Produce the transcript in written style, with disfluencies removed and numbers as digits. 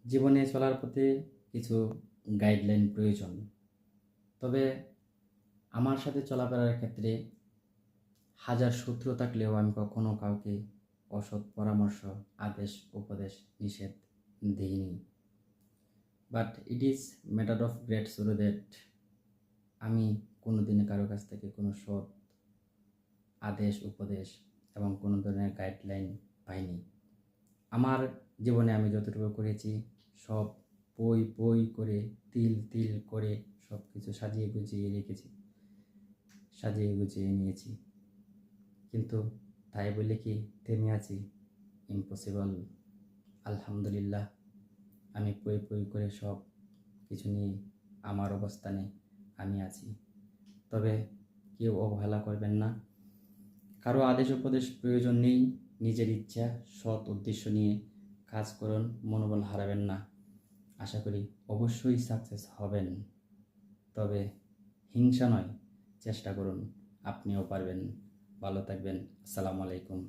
জীবনে চলার পথে কিছু গাইডলাইন প্রয়োজন। তবে আমার সাথে চলাফেরার ক্ষেত্রে হাজার শত্রু থাকলেও আমি কখনো কাউকে অসৎ পরামর্শ, আদেশ, উপদেশ, নিষেধ দিইনি। But it is matter of great sorrow that আমি কোনো দিনে কারো কাছ থেকে কোনো সৎ আদেশ, উপদেশ এবং কোনো ধরনের গাইডলাইন পাইনি। আমার জীবনে আমি যতটুকু করেছি সব পই পই করে, তিল তিল করে সব কিছু সাজিয়ে গুছিয়ে রেখেছি, সাজিয়ে গুছিয়ে নিয়েছি। কিন্তু তাই বলে কি থেমে আছি? ইম্পসিবল। আলহামদুলিল্লাহ, আমি পই পই করে সব কিছু নিয়ে আমার অবস্থানে আমি আছি। তবে কেউ অবহেলা করবেন না, কারো আদেশ উপদেশ প্রয়োজন নেই। নিজের ইচ্ছা, সৎ উদ্দেশ্য নিয়ে কাজ করুন, মনোবল হারাবেন না। আশা করি অবশ্যই সাকসেস হবেন। তবে হিংসা নয়, চেষ্টা করুন, আপনিও পারবেন। ভালো থাকবেন। আসসালামু আলাইকুম।